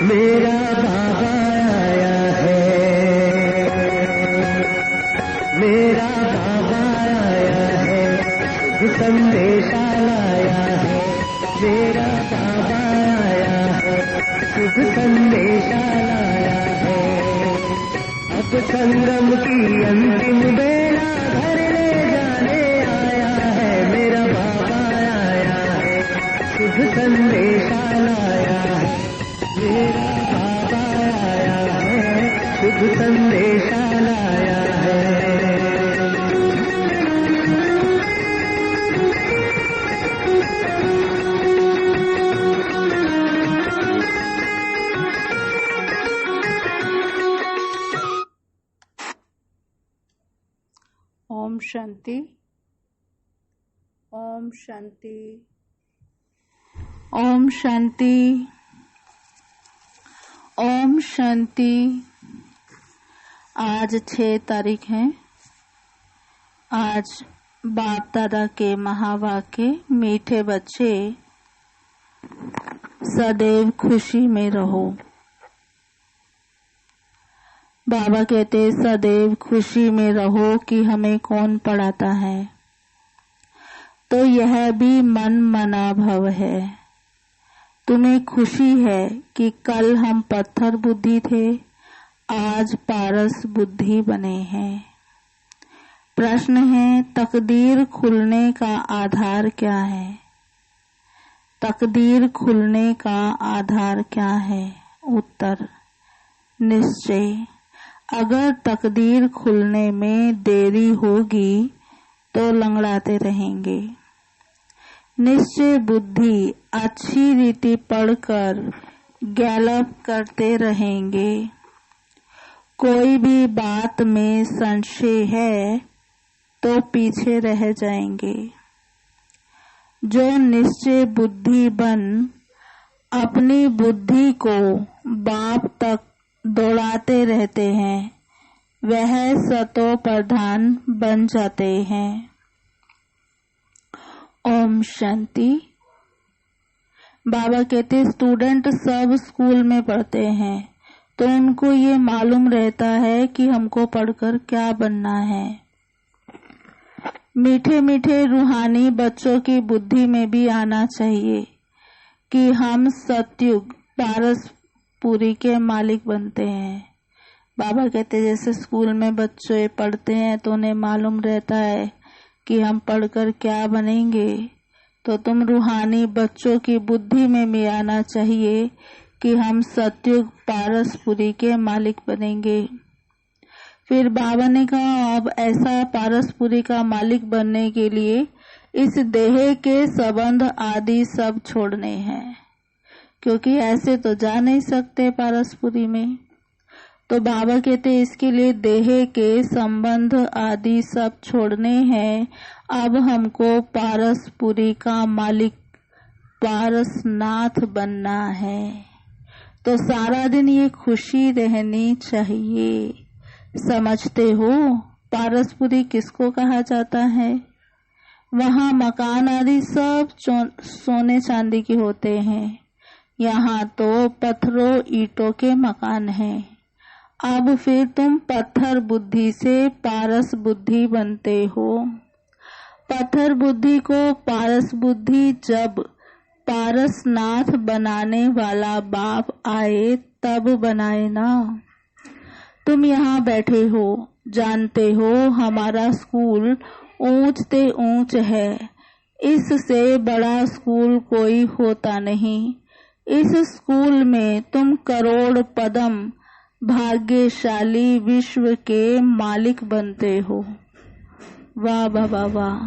मेरा बाबा आया है, मेरा बाबा आया है, शुभ संदेशा लाया है। मेरा बाबा आया है, शुभ संदेशा लाया है। अब संगम की अंतिम बेला घर ले जाने आया है। मेरा बाबा आया है, शुभ संदेशा लाया है। मेरा बाबा आया है, शुभ संदेशा लाया है। ओम शांति, ओम शांति, ओम शांति, ओम शांति। आज 6 तारीख है। आज बाप दादा के महावाक्य, मीठे बच्चे सदैव खुशी में रहो। बाबा कहते सदैव खुशी में रहो कि हमें कौन पढ़ाता है। तो यह भी मन मना भव है। तुम्हें खुशी है कि कल हम पत्थर बुद्धि थे, आज पारस बुद्धि बने हैं। प्रश्न है, तकदीर खुलने का आधार क्या है? तकदीर खुलने का आधार क्या है? उत्तर, निश्चय। अगर तकदीर खुलने में देरी होगी तो लंगड़ाते रहेंगे। निश्चय बुद्धि अच्छी रीति पढ़कर गैलप करते रहेंगे। कोई भी बात में संशय है तो पीछे रह जाएंगे। जो निश्चय बुद्धि बन अपनी बुद्धि को बाप तक दौड़ाते रहते हैं, वह सतो प्रधान बन जाते हैं। ओम शांति। बाबा कहते स्टूडेंट सब स्कूल में पढ़ते हैं तो उनको ये मालूम रहता है कि हमको पढ़कर क्या बनना है। मीठे मीठे रूहानी बच्चों की बुद्धि में भी आना चाहिए कि हम सतयुग पारसपुरी के मालिक बनते हैं। बाबा कहते जैसे स्कूल में बच्चे पढ़ते हैं तो उन्हें मालूम रहता है कि हम पढ़कर क्या बनेंगे, तो तुम रूहानी बच्चों की बुद्धि में भी आना चाहिए कि हम सतयुग पारसपुरी के मालिक बनेंगे। फिर बाबा ने कहा अब ऐसा पारसपुरी का मालिक बनने के लिए इस देह के संबंध आदि सब छोड़ने हैं, क्योंकि ऐसे तो जा नहीं सकते पारसपुरी में। तो बाबा कहते इसके लिए देह के संबंध आदि सब छोड़ने हैं। अब हमको पारसपुरी का मालिक पारसनाथ बनना है। तो सारा दिन ये खुशी रहनी चाहिए। समझते हो पारसपुरी किसको कहा जाता है? वहाँ मकान आदि सब सोने चांदी के होते हैं, यहाँ तो पत्थरों ईंटों के मकान हैं। अब फिर तुम पत्थर बुद्धि से पारस बुद्धि बनते हो। पत्थर बुद्धि को पारस बुद्धि जब पारसनाथ बनाने वाला बाप आए तब बनाए ना। तुम यहाँ बैठे हो, जानते हो हमारा स्कूल ऊंच ते ऊंच है। इससे बड़ा स्कूल कोई होता नहीं। इस स्कूल में तुम करोड़ पदम भाग्यशाली विश्व के मालिक बनते हो। वाह वाह वाह।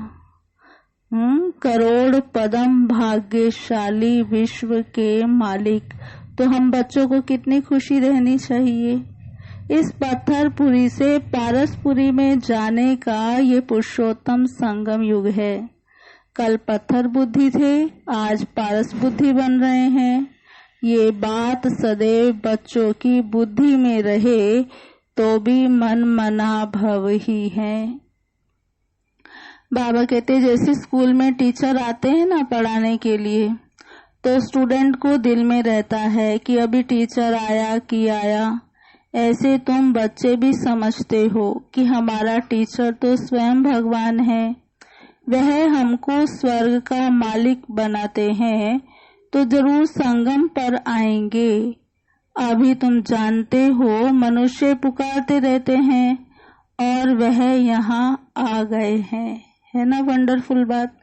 करोड़ पदम भाग्यशाली विश्व के मालिक। तो हम बच्चों को कितनी खुशी रहनी चाहिए। इस पत्थरपुरी से पारसपुरी में जाने का ये पुरुषोत्तम संगम युग है। कल पत्थर बुद्धि थे, आज पारस बुद्धि बन रहे हैं। ये बात सदैव बच्चों की बुद्धि में रहे तो भी मन मना भव ही है। बाबा कहते जैसे स्कूल में टीचर आते हैं ना पढ़ाने के लिए, तो स्टूडेंट को दिल में रहता है कि अभी टीचर आया कि आया। ऐसे तुम बच्चे भी समझते हो कि हमारा टीचर तो स्वयं भगवान है, वह हमको स्वर्ग का मालिक बनाते हैं, तो जरूर संगम पर आएंगे। अभी तुम जानते हो मनुष्य पुकारते रहते हैं और वह यहाँ आ गए हैं। है ना वंडरफुल बात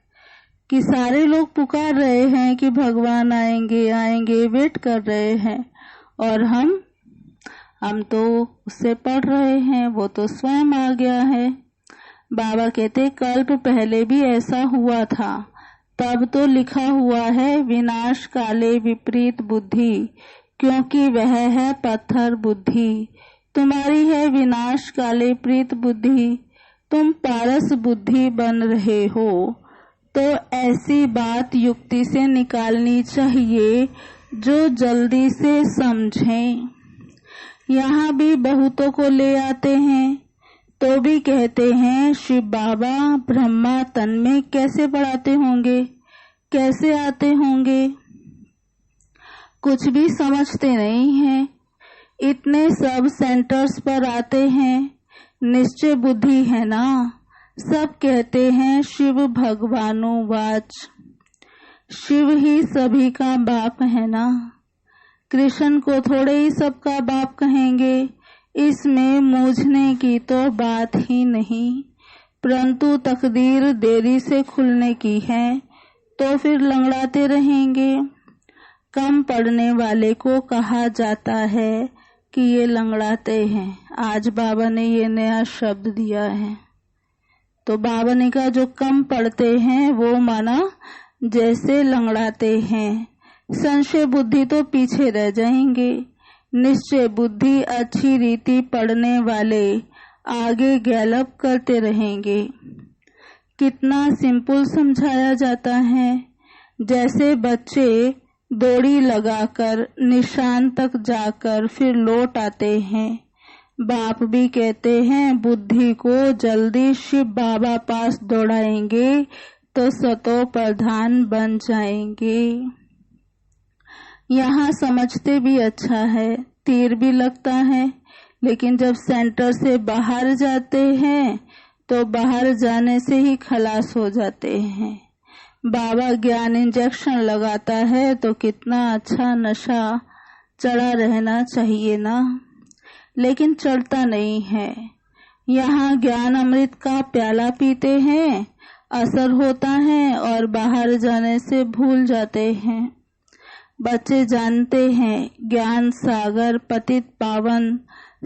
कि सारे लोग पुकार रहे हैं कि भगवान आएंगे आएंगे, वेट कर रहे हैं, और हम तो उससे पढ़ रहे हैं, वो तो स्वयं आ गया है। बाबा कहते कल्प पहले भी ऐसा हुआ था, तब तो लिखा हुआ है विनाश काले विपरीत बुद्धि, क्योंकि वह है पत्थर बुद्धि। तुम्हारी है विनाश काले प्रीत बुद्धि, तुम पारस बुद्धि बन रहे हो। तो ऐसी बात युक्ति से निकालनी चाहिए जो जल्दी से समझें। यहाँ भी बहुतों को ले आते हैं तो भी कहते हैं शिव बाबा ब्रह्मा तन में कैसे पढ़ाते होंगे, कैसे आते होंगे, कुछ भी समझते नहीं हैं। इतने सब सेंटर्स पर आते हैं, निश्चय बुद्धि है ना। सब कहते हैं शिव भगवानुवाच, शिव ही सभी का बाप है ना। कृष्ण को थोड़े ही सबका बाप कहेंगे, इसमें मूझने की तो बात ही नहीं। परंतु तकदीर देरी से खुलने की है तो फिर लंगड़ाते रहेंगे। कम पढ़ने वाले को कहा जाता है कि ये लंगड़ाते हैं। आज बाबा ने ये नया शब्द दिया है, तो बाबा ने कहा जो कम पढ़ते हैं वो माना जैसे लंगड़ाते हैं। संशय बुद्धि तो पीछे रह जाएंगे, निश्चय बुद्धि अच्छी रीति पढ़ने वाले आगे गैलप करते रहेंगे। कितना सिंपल समझाया जाता है, जैसे बच्चे दौड़ी लगाकर निशान तक जाकर फिर लौट आते हैं। बाप भी कहते हैं बुद्धि को जल्दी शिव बाबा पास दौड़ाएंगे तो सतो प्रधान बन जाएंगे। यहाँ समझते भी अच्छा है, तीर भी लगता है, लेकिन जब सेंटर से बाहर जाते हैं तो बाहर जाने से ही खलास हो जाते हैं। बाबा ज्ञान इंजेक्शन लगाता है तो कितना अच्छा नशा चढ़ा रहना चाहिए ना, लेकिन चढ़ता नहीं है। यहाँ ज्ञान अमृत का प्याला पीते हैं, असर होता है और बाहर जाने से भूल जाते हैं। बच्चे जानते हैं ज्ञान सागर पतित पावन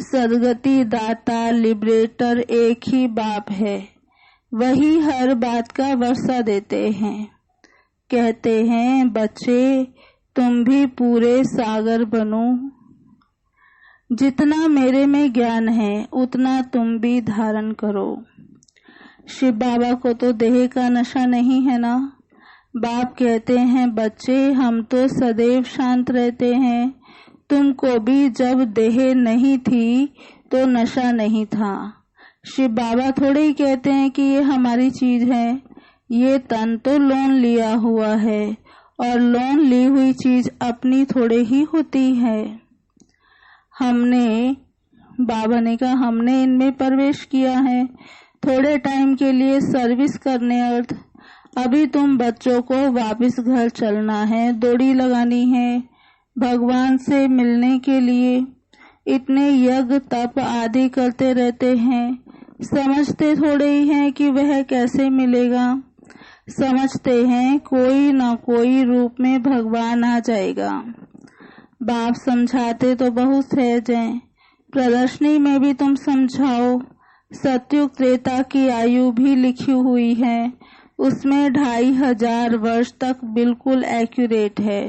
सदगति दाता लिबरेटर एक ही बाप है, वही हर बात का वर्षा देते हैं। कहते हैं बच्चे तुम भी पूरे सागर बनो, जितना मेरे में ज्ञान है उतना तुम भी धारण करो। शिव बाबा को तो देह का नशा नहीं है ना। बाप कहते हैं बच्चे हम तो सदैव शांत रहते हैं, तुमको भी जब देह नहीं थी तो नशा नहीं था। शिव बाबा थोड़े ही कहते हैं कि ये हमारी चीज है, ये तन तो लोन लिया हुआ है और लोन ली हुई चीज अपनी थोड़े ही होती है। बाबा ने कहा हमने इनमें प्रवेश किया है थोड़े टाइम के लिए सर्विस करने अर्थ। अभी तुम बच्चों को वापस घर चलना है, दौड़ी लगानी है भगवान से मिलने के लिए। इतने यज्ञ तप आदि करते रहते हैं, समझते थोड़े ही हैं कि वह कैसे मिलेगा। समझते हैं कोई ना कोई रूप में भगवान आ जाएगा। बाप समझाते तो बहुत सहज हैं, प्रदर्शनी में भी तुम समझाओ। सतयुग त्रेता की आयु भी लिखी हुई है, उसमें 2500 वर्ष तक बिल्कुल एक्यूरेट है।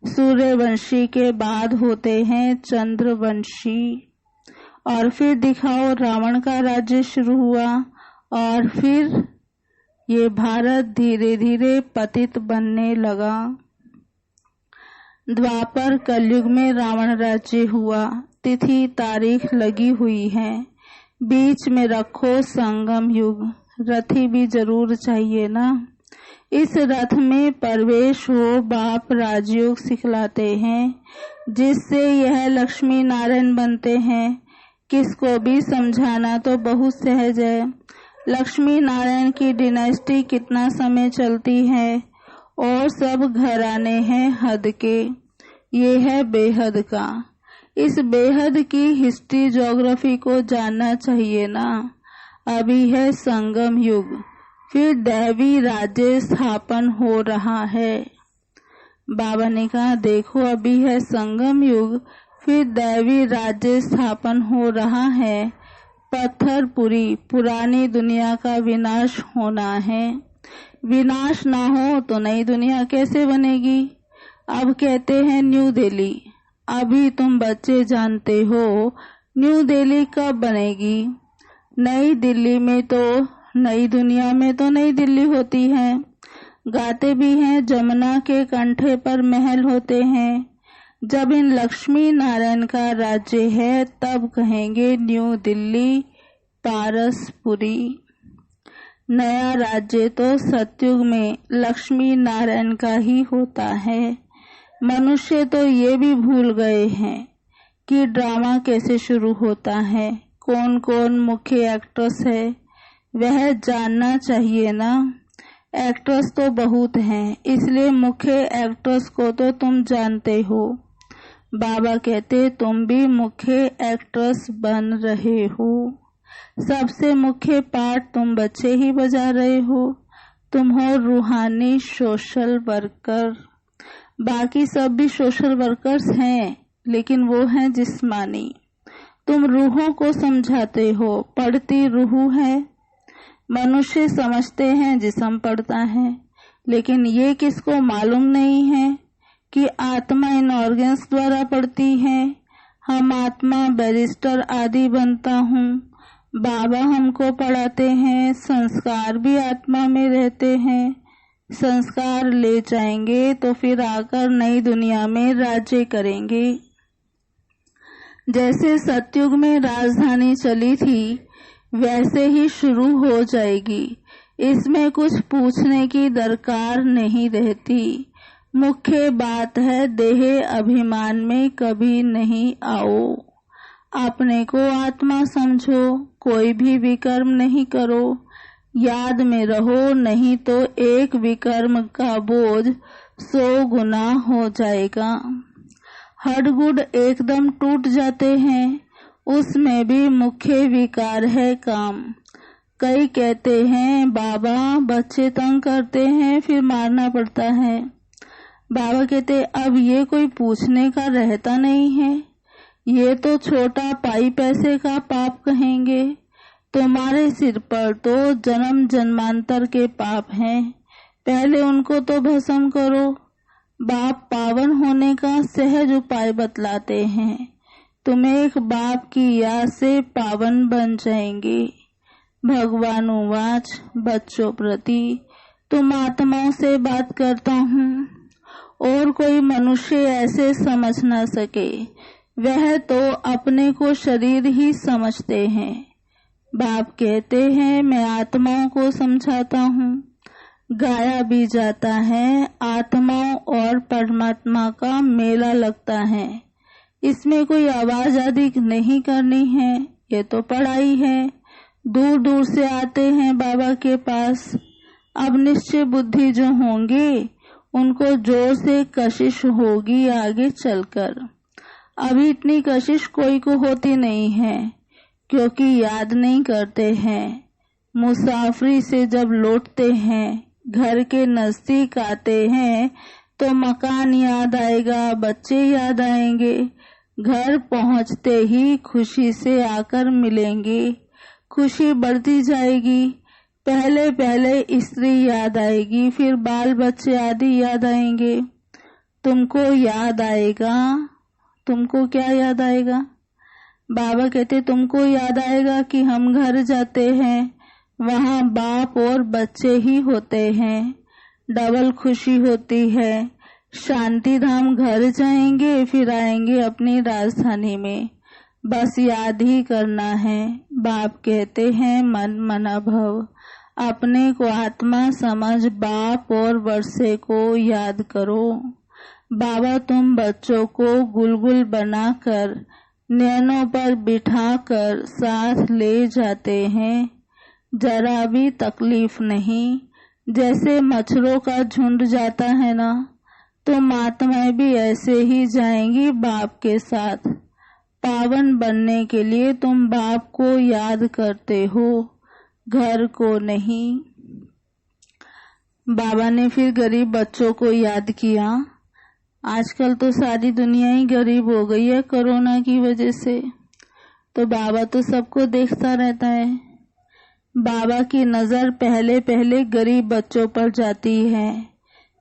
सूर्यवंशी के बाद होते हैं चंद्रवंशी, और फिर दिखाओ रावण का राज्य शुरू हुआ और फिर ये भारत धीरे धीरे पतित बनने लगा। द्वापर कलयुग में रावण राज्य हुआ, तिथि तारीख लगी हुई है। बीच में रखो संगम युग, रथी भी जरूर चाहिए ना। इस रथ में प्रवेश हो बाप राजयोग सिखलाते हैं, जिससे यह लक्ष्मी नारायण बनते हैं। किसको भी समझाना तो बहुत सहज है। लक्ष्मी नारायण की डिनेस्टी कितना समय चलती है और सब घराने हैं हद के। ये है बेहद का। इस बेहद की हिस्ट्री ज्योग्राफी को जानना चाहिए ना। अभी है संगम युग, फिर दैवी राज्य स्थापन हो रहा है। बाबा ने कहा देखो अभी है संगम युग, फिर दैवी राज्य स्थापन हो रहा है। पत्थरपुरी पुरानी दुनिया का विनाश होना है। विनाश ना हो तो नई दुनिया कैसे बनेगी। अब कहते हैं न्यू दिल्ली। अभी तुम बच्चे जानते हो न्यू दिल्ली कब बनेगी। नई दिल्ली में तो नई दुनिया में तो नई दिल्ली होती है। गाते भी हैं जमुना के कंठे पर महल होते हैं। जब इन लक्ष्मी नारायण का राज्य है तब कहेंगे न्यू दिल्ली पारसपुरी। नया राज्य तो सतयुग में लक्ष्मी नारायण का ही होता है। मनुष्य तो ये भी भूल गए हैं कि ड्रामा कैसे शुरू होता है, कौन कौन मुख्य एक्ट्रेस है, वह जानना चाहिए ना। एक्ट्रेस तो बहुत हैं, इसलिए मुख्य एक्ट्रेस को तो तुम जानते हो। बाबा कहते तुम भी मुख्य एक्ट्रेस बन रहे हो। सबसे मुख्य पार्ट तुम बच्चे ही बजा रहे हो। तुम हो रूहानी सोशल वर्कर। बाकी सब भी सोशल वर्कर्स हैं, लेकिन वो हैं जिस्मानी। तुम रूहों को समझाते हो, पढ़ती रूह है। मनुष्य समझते हैं जिस्म पढ़ता है, लेकिन ये किसको मालूम नहीं है कि आत्मा इन ऑर्गन्स द्वारा पढ़ती है। हम आत्मा बैरिस्टर आदि बनता हूँ। बाबा हमको पढ़ाते हैं, संस्कार भी आत्मा में रहते हैं। संस्कार ले जाएंगे तो फिर आकर नई दुनिया में राज्य करेंगे। जैसे सतयुग में राजधानी चली थी वैसे ही शुरू हो जाएगी। इसमें कुछ पूछने की दरकार नहीं रहती। मुख्य बात है देह अभिमान में कभी नहीं आओ। अपने को आत्मा समझो, कोई भी विकर्म नहीं करो। याद में रहो, नहीं तो एक विकर्म का बोझ 100 गुना हो जाएगा। हडगुड एकदम टूट जाते हैं, उसमें भी मुख्य विकार है काम। कई कहते हैं बाबा बच्चे तंग करते हैं फिर मारना पड़ता है। बाबा कहते अब ये कोई पूछने का रहता नहीं है। ये तो छोटा पाई पैसे का पाप कहेंगे। तुम्हारे सिर पर तो जन्म जन्मांतर के पाप हैं, पहले उनको तो भस्म करो। बाप पावन होने का सहज उपाय बतलाते हैं। तुम एक बाप की याद से पावन बन जाएंगे। भगवान उवाच बच्चों प्रति तुम आत्माओं से बात करता हूँ, और कोई मनुष्य ऐसे समझ न सके। वह तो अपने को शरीर ही समझते हैं। बाप कहते हैं मैं आत्माओं को समझाता हूँ। गाया भी जाता है आत्माओं और परमात्मा का मेला लगता है। इसमें कोई आवाज आदि नहीं करनी है, ये तो पढ़ाई है। दूर दूर से आते हैं बाबा के पास। अब निश्चय बुद्धि जो होंगे उनको जोर से कशिश होगी आगे चलकर। अभी इतनी कशिश कोई को होती नहीं है, क्योंकि याद नहीं करते हैं। मुसाफरी से जब लौटते हैं, घर के नजदीक आते हैं तो मकान याद आएगा, बच्चे याद आएंगे। घर पहुंचते ही खुशी से आकर मिलेंगे, खुशी बढ़ती जाएगी। पहले पहले स्त्री याद आएगी, फिर बाल बच्चे आदि याद आएंगे। तुमको याद आएगा। तुमको क्या याद आएगा? बाबा कहते तुमको याद आएगा कि हम घर जाते हैं, वहाँ बाप और बच्चे ही होते हैं। डबल खुशी होती है। शांति धाम घर जाएंगे, फिर आएंगे अपनी राजधानी में। बस याद ही करना है। बाप कहते हैं मन मना भव। अपने को आत्मा समझ बाप और वर्षे को याद करो। बाबा तुम बच्चों को गुलगुल बनाकर नैनों पर बिठाकर साथ ले जाते हैं, जरा भी तकलीफ नहीं। जैसे मच्छरों का झुंड जाता है ना, तुम आत्माएं भी ऐसे ही जाएंगी बाप के साथ। पावन बनने के लिए तुम बाप को याद करते हो, घर को नहीं। बाबा ने फिर गरीब बच्चों को याद किया। आजकल तो सारी दुनिया ही गरीब हो गई है कोरोना की वजह से, तो बाबा तो सबको देखता रहता है। बाबा की नजर पहले पहले गरीब बच्चों पर जाती है।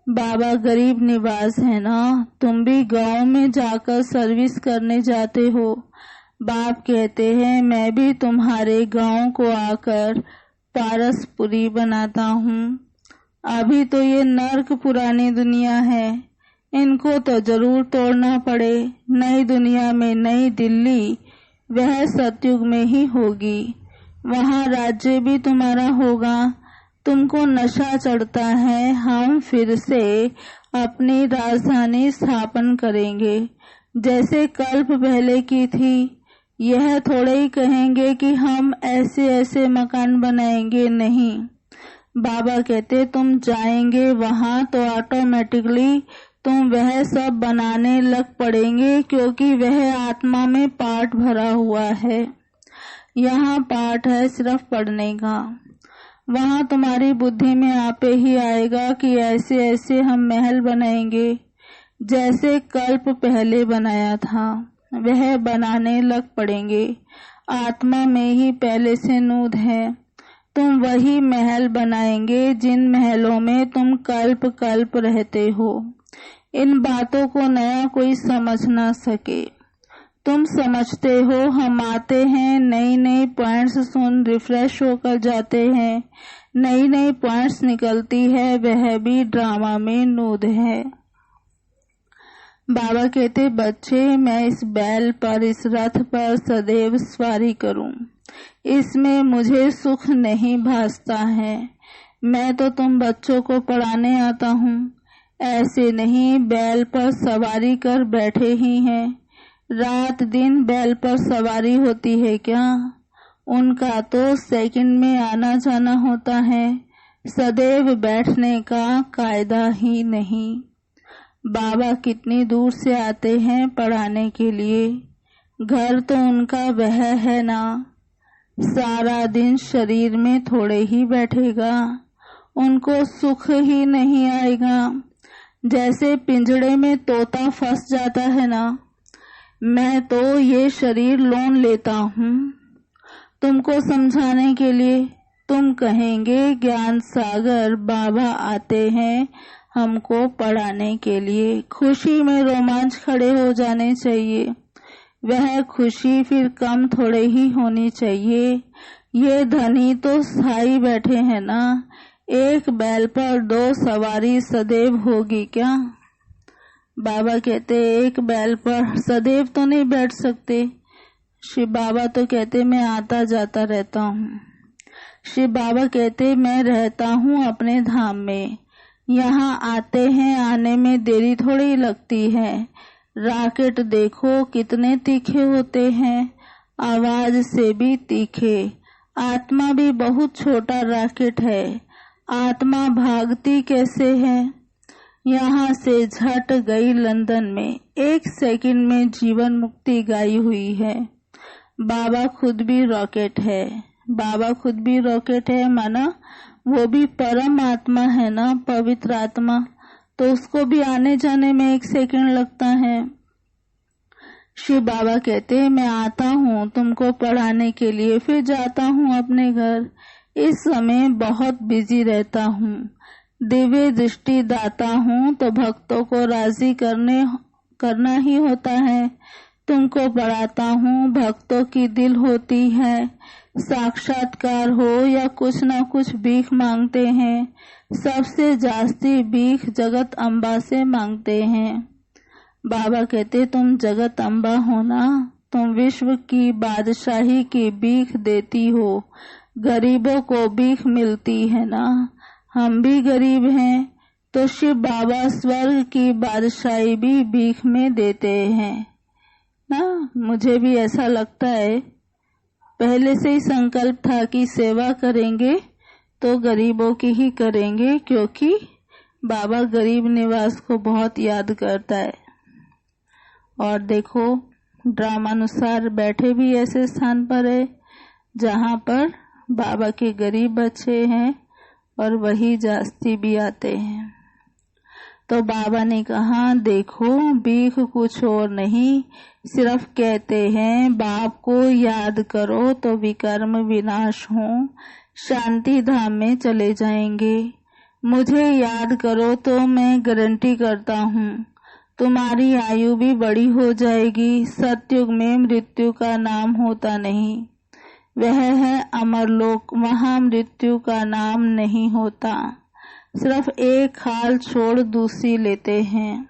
बाबा गरीब निवास है ना, तुम भी गांव में जाकर सर्विस करने जाते हो। बाप कहते हैं मैं भी तुम्हारे गांव को आकर पारसपुरी बनाता हूँ। अभी तो ये नर्क पुरानी दुनिया है, इनको तो जरूर तोड़ना पड़े। नई दुनिया में नई दिल्ली वह सतयुग में ही होगी, वहाँ राज्य भी तुम्हारा होगा। तुमको नशा चढ़ता है, हम फिर से अपनी राजधानी स्थापन करेंगे जैसे कल्प पहले की थी। यह थोड़े ही कहेंगे कि हम ऐसे ऐसे मकान बनाएंगे, नहीं। बाबा कहते तुम जाएंगे वहाँ तो ऑटोमेटिकली तुम वह सब बनाने लग पड़ेंगे, क्योंकि वह आत्मा में पाठ भरा हुआ है। यहाँ पाठ है सिर्फ पढ़ने का। वहाँ तुम्हारी बुद्धि में आपे ही आएगा कि ऐसे ऐसे हम महल बनाएंगे जैसे कल्प पहले बनाया था, वह बनाने लग पड़ेंगे। आत्मा में ही पहले से नूद है, तुम वही महल बनाएंगे जिन महलों में तुम कल्प कल्प रहते हो। इन बातों को नया कोई समझ ना सके। तुम समझते हो हम आते हैं, नई नई पॉइंट्स सुन रिफ्रेश होकर जाते हैं, नई नई पॉइंट्स निकलती है, वह भी ड्रामा में नूद है। बाबा कहते बच्चे मैं इस बैल पर, इस रथ पर सदैव सवारी करूं, इसमें मुझे सुख नहीं भासता है। मैं तो तुम बच्चों को पढ़ाने आता हूँ, ऐसे नहीं बैल पर सवारी कर बैठे ही हैं। रात दिन बैल पर सवारी होती है क्या? उनका तो सेकंड में आना जाना होता है, सदैव बैठने का कायदा ही नहीं। बाबा कितनी दूर से आते हैं पढ़ाने के लिए, घर तो उनका वह है ना। सारा दिन शरीर में थोड़े ही बैठेगा, उनको सुख ही नहीं आएगा। जैसे पिंजड़े में तोता फंस जाता है ना, मैं तो ये शरीर लोन लेता हूँ तुमको समझाने के लिए। तुम कहेंगे ज्ञान सागर बाबा आते हैं हमको पढ़ाने के लिए। खुशी में रोमांच खड़े हो जाने चाहिए, वह खुशी फिर कम थोड़े ही होनी चाहिए। ये धनी तो स्थाई बैठे हैं ना, एक बैल पर दो सवारी सदैव होगी क्या? बाबा कहते एक बैल पर सदैव तो नहीं बैठ सकते। शिव बाबा तो कहते मैं आता जाता रहता हूँ। शिव बाबा कहते मैं रहता हूँ अपने धाम में, यहाँ आते हैं, आने में देरी थोड़ी लगती है। रॉकेट देखो कितने तीखे होते हैं, आवाज से भी तीखे। आत्मा भी बहुत छोटा रॉकेट है, आत्मा भागती कैसे है। यहाँ से झट गई लंदन में, एक सेकंड में जीवन मुक्ति गाई हुई है। बाबा खुद भी रॉकेट है, बाबा खुद भी रॉकेट है, माना वो भी परम आत्मा है ना, पवित्र आत्मा, तो उसको भी आने जाने में एक सेकंड लगता है। शिव बाबा कहते हैं मैं आता हूँ तुमको पढ़ाने के लिए, फिर जाता हूँ अपने घर। इस समय बहुत बिजी रहता हूँ, दिव्य दृष्टि दाता हूँ, तो भक्तों को राजी करना ही होता है। तुमको पढ़ाता हूँ, भक्तों की दिल होती है, साक्षात्कार हो या कुछ ना कुछ भीख मांगते हैं। सबसे जास्ती भीख जगत अम्बा से मांगते हैं। बाबा कहते तुम जगत अम्बा हो ना, तुम विश्व की बादशाही की भीख देती हो, गरीबों को भीख मिलती है ना, हम भी गरीब हैं, तो शिव बाबा स्वर्ग की बादशाही भी भीख में देते हैं ना। मुझे भी ऐसा लगता है, पहले से ही संकल्प था कि सेवा करेंगे तो गरीबों की ही करेंगे, क्योंकि बाबा गरीब निवास को बहुत याद करता है। और देखो, ड्रामानुसार बैठे भी ऐसे स्थान पर है जहाँ पर बाबा के गरीब बच्चे हैं और वही जास्ती भी आते हैं। तो बाबा ने कहा, देखो भीख कुछ और नहीं, सिर्फ कहते हैं बाप को याद करो तो विकर्म विनाश हो, शांति धाम में चले जाएंगे। मुझे याद करो तो मैं गारंटी करता हूँ तुम्हारी आयु भी बड़ी हो जाएगी। सतयुग में मृत्यु का नाम होता नहीं, वह है अमरलोक, वहाँ मृत्यु का नाम नहीं होता। सिर्फ एक खाल छोड़ दूसरी लेते हैं,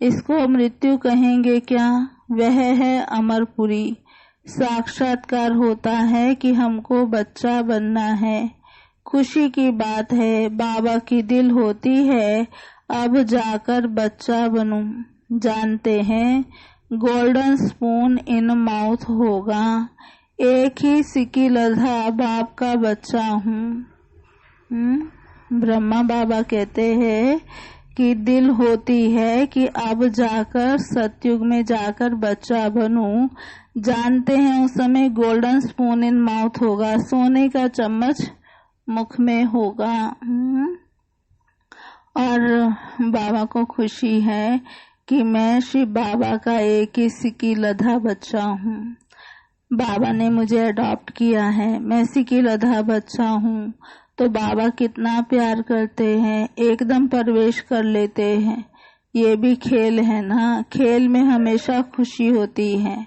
इसको मृत्यु कहेंगे क्या? वह है अमरपुरी। साक्षात्कार होता है कि हमको बच्चा बनना है, खुशी की बात है। बाबा की दिल होती है अब जाकर बच्चा बनूं। जानते हैं गोल्डन स्पून इन माउथ होगा, एक ही सिक्की लधा बाप का बच्चा हूँ। ब्रह्मा बाबा कहते हैं कि दिल होती है कि अब जाकर सतयुग में जाकर बच्चा बनूं। जानते हैं उस समय गोल्डन स्पून इन माउथ होगा, सोने का चम्मच मुख में होगा। और बाबा को खुशी है कि मैं शिव बाबा का एक ही सिक्की लधा बच्चा हूँ। बाबा ने मुझे अडॉप्ट किया है, मैं सिक्की लधा बच्चा हूँ। तो बाबा कितना प्यार करते हैं, एकदम प्रवेश कर लेते हैं। ये भी खेल है ना, खेल में हमेशा खुशी होती है।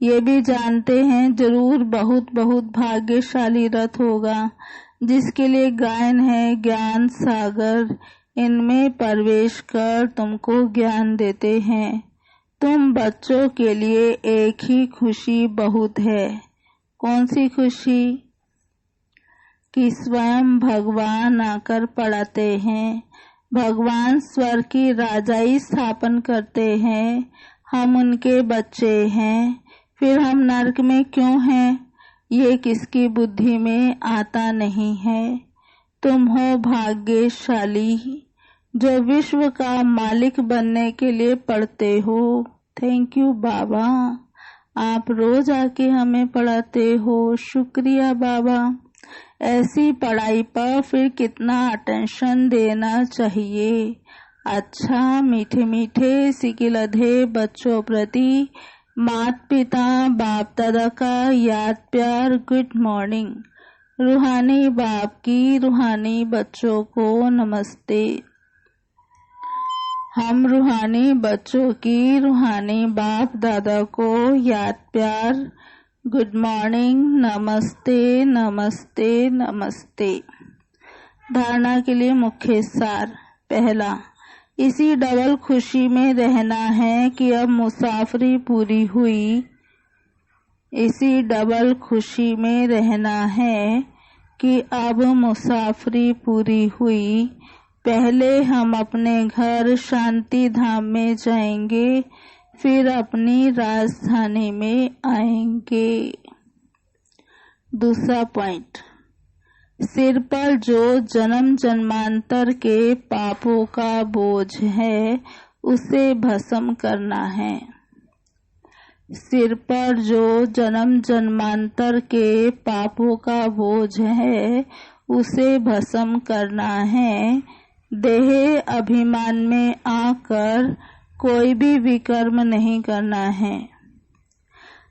ये भी जानते हैं जरूर बहुत बहुत भाग्यशाली रथ होगा जिसके लिए गायन है ज्ञान सागर, इनमें प्रवेश कर तुमको ज्ञान देते हैं। तुम बच्चों के लिए एक ही खुशी बहुत है। कौन सी खुशी? कि स्वयं भगवान आकर पढ़ाते हैं, भगवान स्वर्ग की राजाई स्थापन करते हैं, हम उनके बच्चे हैं, फिर हम नरक में क्यों हैं? ये किसकी बुद्धि में आता नहीं है। तुम हो भाग्यशाली जो विश्व का मालिक बनने के लिए पढ़ते हो। थैंक यू बाबा, आप रोज आके हमें पढ़ाते हो, शुक्रिया बाबा। ऐसी पढ़ाई पर फिर कितना अटेंशन देना चाहिए। अच्छा, मीठे मीठे सिकिलधे बच्चों प्रति माता पिता बाप दादा का याद प्यार गुड मॉर्निंग। रूहानी बाप की रूहानी बच्चों को नमस्ते। हम रूहानी बच्चों की रूहानी बाप दादा को याद प्यार गुड मॉर्निंग, नमस्ते नमस्ते नमस्ते। धारणा के लिए मुख्य सार। पहला, इसी डबल खुशी में रहना है कि अब मुसाफरी पूरी हुई। इसी डबल खुशी में रहना है कि अब मुसाफरी पूरी हुई। पहले हम अपने घर शांति धाम में जाएंगे, फिर अपनी राजधानी में आएंगे। दूसरा पॉइंट, सिर पर जो जन्म जन्मांतर के पापों का बोझ है उसे भस्म करना है। सिर पर जो जन्म जन्मांतर के पापों का बोझ है उसे भस्म करना है। देह अभिमान में आकर कोई भी विकर्म नहीं करना है।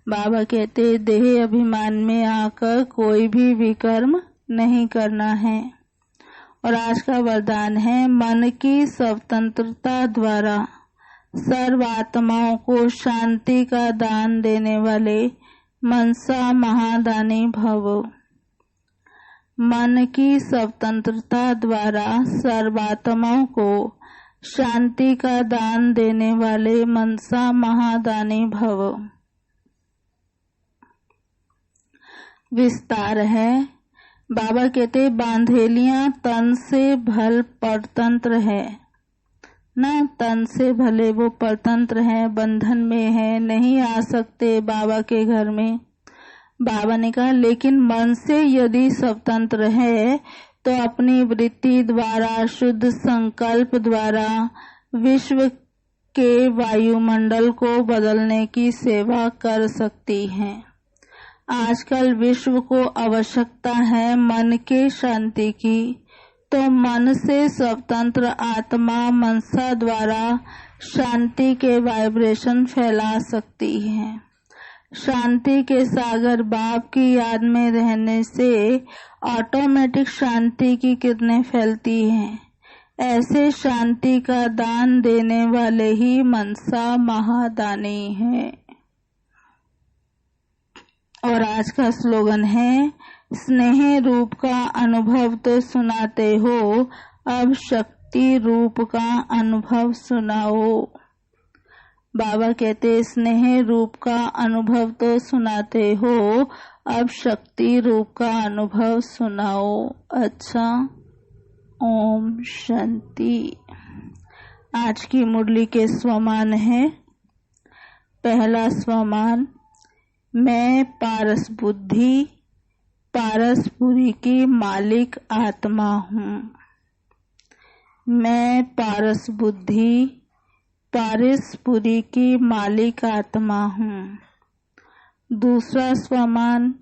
बाबा कहते देह अभिमान में आकर कोई भी विकर्म नहीं करना है। और आज का वरदान है, मन की स्वतंत्रता द्वारा सर्व आत्माओं को शांति का दान देने वाले मनसा महादानी भव। मन की स्वतंत्रता द्वारा सर्वात्माओं को शांति का दान देने वाले मनसा महादानी भव। विस्तार है, बाबा कहते बांधेलियां तन से भल परतंत्र है ना, तन से भले वो परतंत्र है, बंधन में है, नहीं आ सकते बाबा के घर में। बाबा ने कहा लेकिन मन से यदि स्वतंत्र है तो अपनी वृत्ति द्वारा, शुद्ध संकल्प द्वारा विश्व के वायुमंडल को बदलने की सेवा कर सकती है। आजकल विश्व को आवश्यकता है मन के शांति की, तो मन से स्वतंत्र आत्मा मनसा द्वारा शांति के वाइब्रेशन फैला सकती है। शांति के सागर बाप की याद में रहने से ऑटोमेटिक शांति की किरणें फैलती हैं। ऐसे शांति का दान देने वाले ही मनसा महादानी है। और आज का स्लोगन है, स्नेह रूप का अनुभव तो सुनाते हो, अब शक्ति रूप का अनुभव सुनाओ। बाबा कहते स्नेह रूप का अनुभव तो सुनाते हो, अब शक्ति रूप का अनुभव सुनाओ। अच्छा, ओम शांति। आज की मुरली के स्वमान है। पहला स्वमान, मैं पारस बुद्धि पारसपुरी की मालिक आत्मा हूँ। मैं पारस बुद्धि पारसपुरी की मालिक आत्मा हूँ। दूसरा स्वमान,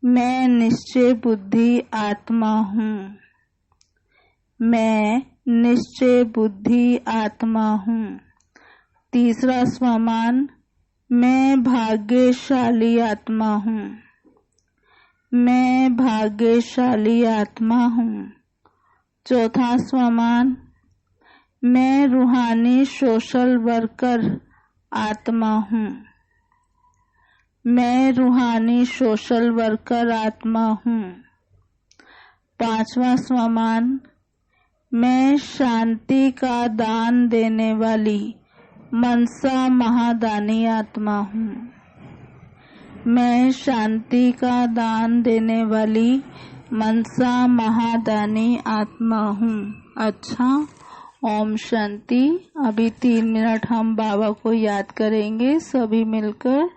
मैं निश्चय बुद्धि आत्मा हूँ। मैं निश्चय बुद्धि आत्मा हूँ। तीसरा स्वमान, मैं भाग्यशाली आत्मा हूँ। मैं भाग्यशाली आत्मा हूँ। चौथा स्वमान, मैं रूहानी सोशल वर्कर आत्मा हूँ। मैं रूहानी सोशल वर्कर आत्मा हूँ। पांचवा स्वमान, मैं शांति का दान देने वाली मनसा महादानी आत्मा हूँ। मैं शांति का दान देने वाली मनसा महादानी आत्मा हूँ। अच्छा, ओम शांति। अभी 3 मिनट हम बाबा को याद करेंगे सभी मिलकर।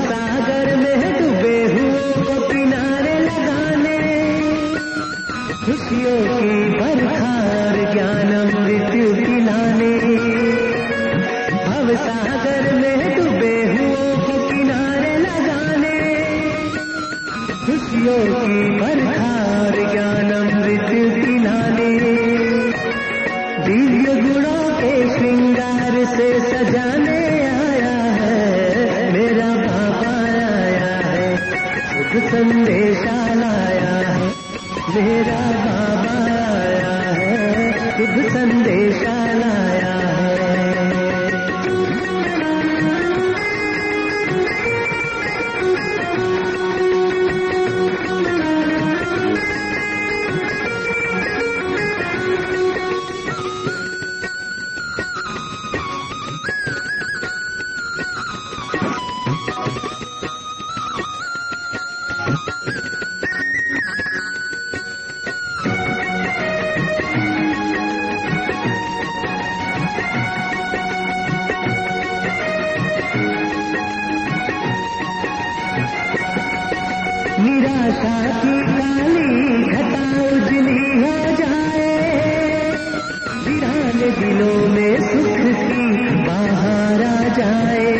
सागर में डूबे हुओं को किनारे लगाने, खुशियों की बरखार ज्ञान मृत्यु पिलाने। भव सागर में डूबे हुओं को किनारे लगाने, खुशियों की बरखार ज्ञान मृत्यु पिलाने। दिव्य गुणों के श्रृंगार से सजाने आया है मेरा बाबा आया है, शुभ संदेशा लाया है। मेरा बाबा आया है, शुभ संदेशा लाया है। निराशा की काली घटा उजली हो जाए, वीराने दिलों में सुख की बाहर आ जाए।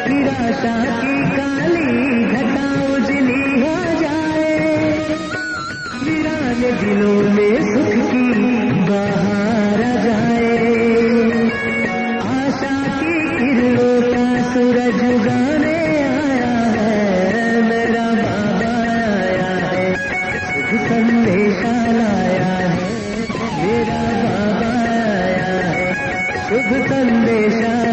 निराशा की काली घटा उजली हो जाए, वीराने दिलों में सुख की बाहर आ जाए। आशा की किरणों का सूरज उगाने संदेशा लाया है, मेरा बाबा आया है, शुभ संदेशा